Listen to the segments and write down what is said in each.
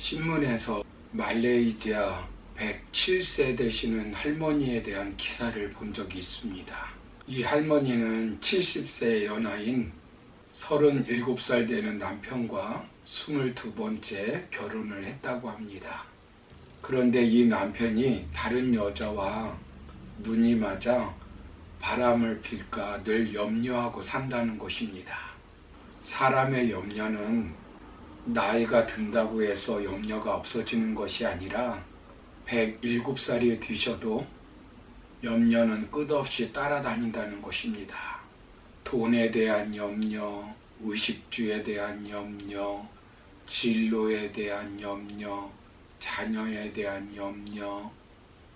신문에서 말레이시아 107세 되시는 할머니에 대한 기사를 본 적이 있습니다. 이 할머니는 70세 연하인 37살 되는 남편과 22번째 결혼을 했다고 합니다. 그런데 이 남편이 다른 여자와 눈이 맞아 바람을 필까 늘 염려하고 산다는 것입니다. 사람의 염려는 나이가 든다고 해서 염려가 없어지는 것이 아니라 107살이 되셔도 염려는 끝없이 따라다닌다는 것입니다. 돈에 대한 염려, 의식주에 대한 염려, 진로에 대한 염려, 자녀에 대한 염려,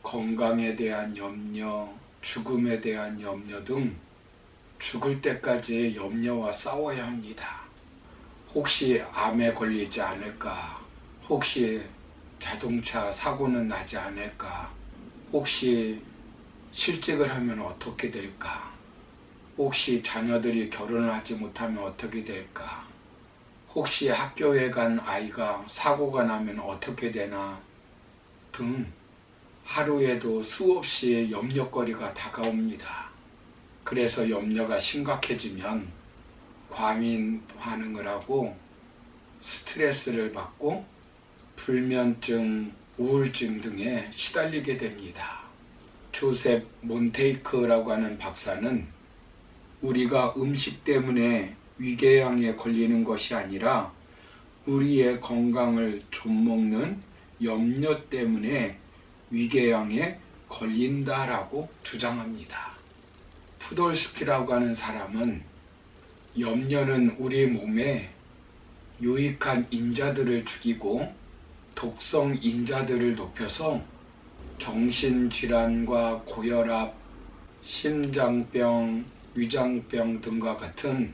건강에 대한 염려, 죽음에 대한 염려 등 죽을 때까지 염려와 싸워야 합니다. 혹시 암에 걸리지 않을까? 혹시 자동차 사고는 나지 않을까? 혹시 실직을 하면 어떻게 될까? 혹시 자녀들이 결혼을 하지 못하면 어떻게 될까? 혹시 학교에 간 아이가 사고가 나면 어떻게 되나? 등 하루에도 수없이 염려거리가 다가옵니다. 그래서 염려가 심각해지면 과민 반응을 하고 스트레스를 받고 불면증, 우울증 등에 시달리게 됩니다. 조셉 몬테이크라고 하는 박사는 우리가 음식 때문에 위궤양에 걸리는 것이 아니라 우리의 건강을 좀먹는 염려 때문에 위궤양에 걸린다라고 주장합니다. 푸돌스키라고 하는 사람은 염려는 우리 몸에 유익한 인자들을 죽이고 독성 인자들을 높여서 정신질환과 고혈압, 심장병, 위장병 등과 같은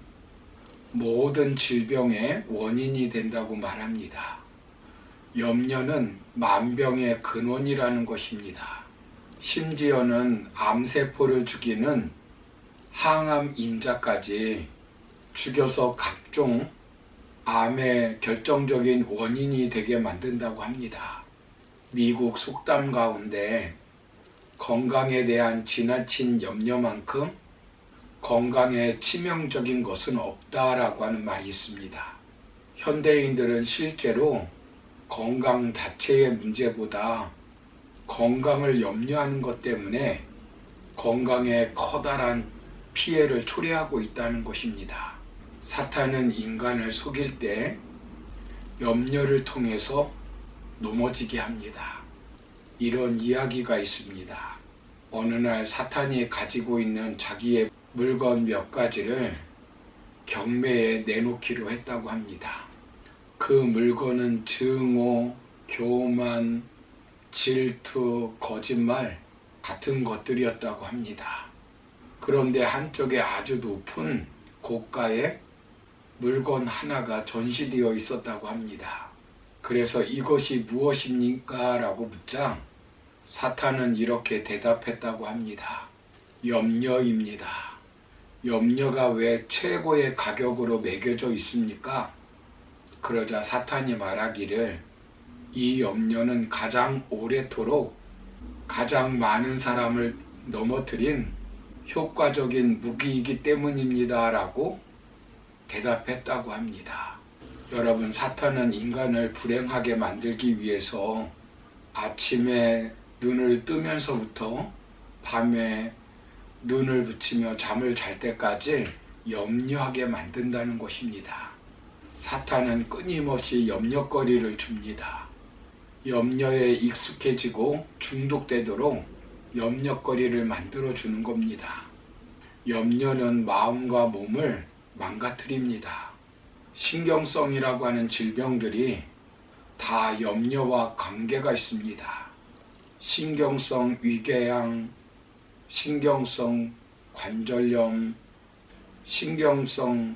모든 질병의 원인이 된다고 말합니다. 염려는 만병의 근원이라는 것입니다. 심지어는 암세포를 죽이는 항암 인자까지 죽여서 각종 암의 결정적인 원인이 되게 만든다고 합니다. 미국 속담 가운데 건강에 대한 지나친 염려만큼 건강에 치명적인 것은 없다라고 하는 말이 있습니다. 현대인들은 실제로 건강 자체의 문제보다 건강을 염려하는 것 때문에 건강에 커다란 피해를 초래하고 있다는 것입니다. 사탄은 인간을 속일 때 염려를 통해서 넘어지게 합니다. 이런 이야기가 있습니다. 어느 날 사탄이 가지고 있는 자기의 물건 몇 가지를 경매에 내놓기로 했다고 합니다. 그 물건은 증오, 교만, 질투, 거짓말 같은 것들이었다고 합니다. 그런데 한쪽에 아주 높은 고가의 물건 하나가 전시되어 있었다고 합니다. 그래서 이것이 무엇입니까? 라고 묻자 사탄은 이렇게 대답했다고 합니다. 염려입니다. 염려가 왜 최고의 가격으로 매겨져 있습니까? 그러자 사탄이 말하기를 이 염려는 가장 오래도록 가장 많은 사람을 넘어뜨린 효과적인 무기이기 때문입니다. 라고 대답했다고 합니다. 여러분, 사탄은 인간을 불행하게 만들기 위해서 아침에 눈을 뜨면서부터 밤에 눈을 붙이며 잠을 잘 때까지 염려하게 만든다는 것입니다. 사탄은 끊임없이 염려거리를 줍니다. 염려에 익숙해지고 중독되도록 염려거리를 만들어주는 겁니다. 염려는 마음과 몸을 망가뜨립니다. 신경성이라고 하는 질병들이 다 염려와 관계가 있습니다. 신경성 위궤양, 신경성 관절염, 신경성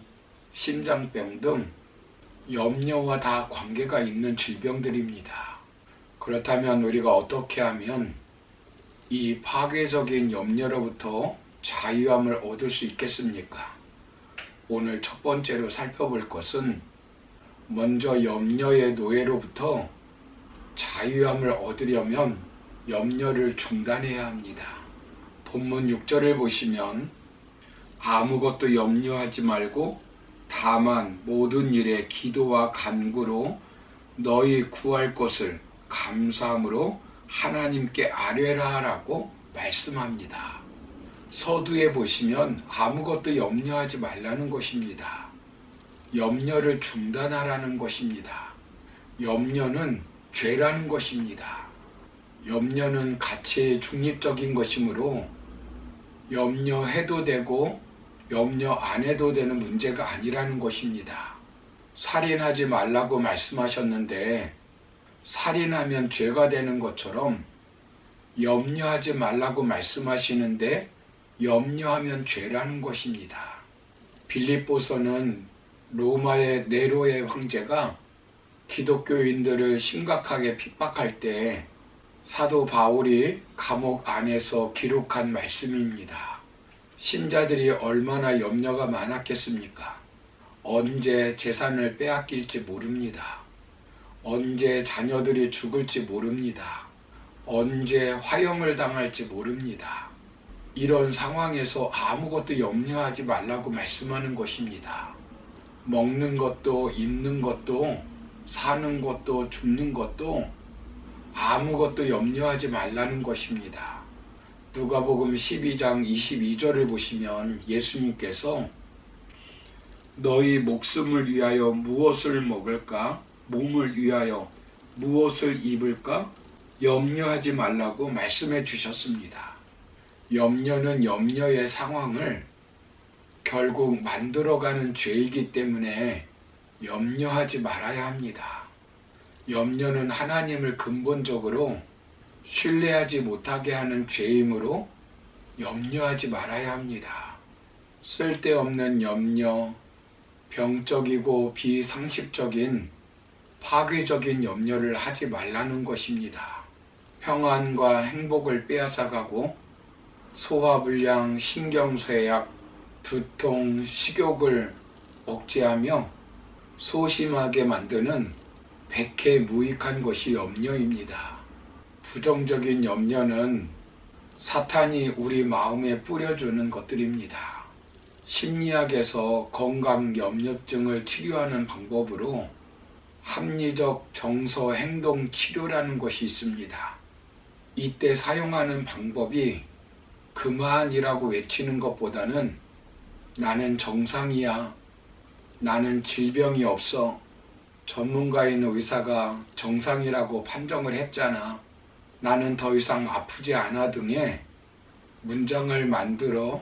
심장병 등 염려와 다 관계가 있는 질병들입니다. 그렇다면 우리가 어떻게 하면 이 파괴적인 염려로부터 자유함을 얻을 수 있겠습니까? 오늘 첫 번째로 살펴볼 것은 먼저 염려의 노예로부터 자유함을 얻으려면 염려를 중단해야 합니다. 본문 6절을 보시면 아무것도 염려하지 말고 다만 모든 일에 기도와 간구로 너희 구할 것을 감사함으로 하나님께 아뢰라 라고 말씀합니다. 서두에 보시면 아무것도 염려하지 말라는 것입니다. 염려를 중단하라는 것입니다. 염려는 죄라는 것입니다. 염려는 가치 중립적인 것이므로 염려해도 되고 염려 안 해도 되는 문제가 아니라는 것입니다. 살인하지 말라고 말씀하셨는데 살인하면 죄가 되는 것처럼 염려하지 말라고 말씀하시는데 염려하면 죄라는 것입니다. 빌립보서는 로마의 네로의 황제가 기독교인들을 심각하게 핍박할 때 사도 바울이 감옥 안에서 기록한 말씀입니다. 신자들이 얼마나 염려가 많았겠습니까? 언제 재산을 빼앗길지 모릅니다. 언제 자녀들이 죽을지 모릅니다. 언제 화형을 당할지 모릅니다. 이런 상황에서 아무것도 염려하지 말라고 말씀하는 것입니다. 먹는 것도 입는 것도 사는 것도 죽는 것도 아무것도 염려하지 말라는 것입니다. 누가복음 12장 22절을 보시면 예수님께서 너희 목숨을 위하여 무엇을 먹을까? 몸을 위하여 무엇을 입을까? 염려하지 말라고 말씀해 주셨습니다. 염려는 염려의 상황을 결국 만들어가는 죄이기 때문에 염려하지 말아야 합니다. 염려는 하나님을 근본적으로 신뢰하지 못하게 하는 죄이므로 염려하지 말아야 합니다. 쓸데없는 염려, 병적이고 비상식적인 파괴적인 염려를 하지 말라는 것입니다. 평안과 행복을 빼앗아가고 소화불량, 신경쇠약, 두통, 식욕을 억제하며 소심하게 만드는 백해무익한 것이 염려입니다. 부정적인 염려는 사탄이 우리 마음에 뿌려주는 것들입니다. 심리학에서 건강염려증을 치료하는 방법으로 합리적 정서 행동 치료라는 것이 있습니다. 이때 사용하는 방법이 그만이라고 외치는 것보다는 나는 정상이야, 나는 질병이 없어, 전문가인 의사가 정상이라고 판정을 했잖아, 나는 더 이상 아프지 않아 등의 문장을 만들어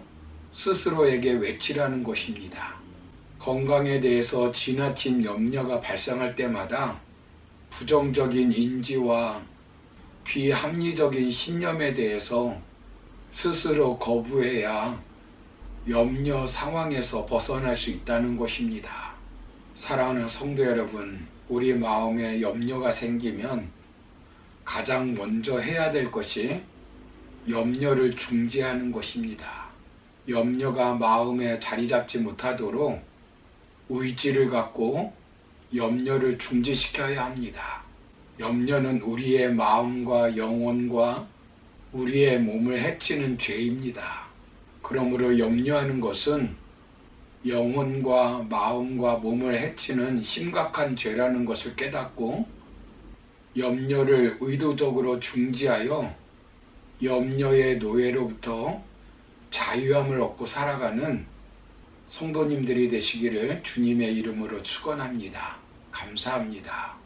스스로에게 외치라는 것입니다. 건강에 대해서 지나친 염려가 발생할 때마다 부정적인 인지와 비합리적인 신념에 대해서 스스로 거부해야 염려 상황에서 벗어날 수 있다는 것입니다. 사랑하는 성도 여러분, 우리 마음에 염려가 생기면 가장 먼저 해야 될 것이 염려를 중지하는 것입니다. 염려가 마음에 자리 잡지 못하도록 의지를 갖고 염려를 중지시켜야 합니다. 염려는 우리의 마음과 영혼과 우리의 몸을 해치는 죄입니다. 그러므로 염려하는 것은 영혼과 마음과 몸을 해치는 심각한 죄라는 것을 깨닫고 염려를 의도적으로 중지하여 염려의 노예로부터 자유함을 얻고 살아가는 성도님들이 되시기를 주님의 이름으로 축원합니다. 감사합니다.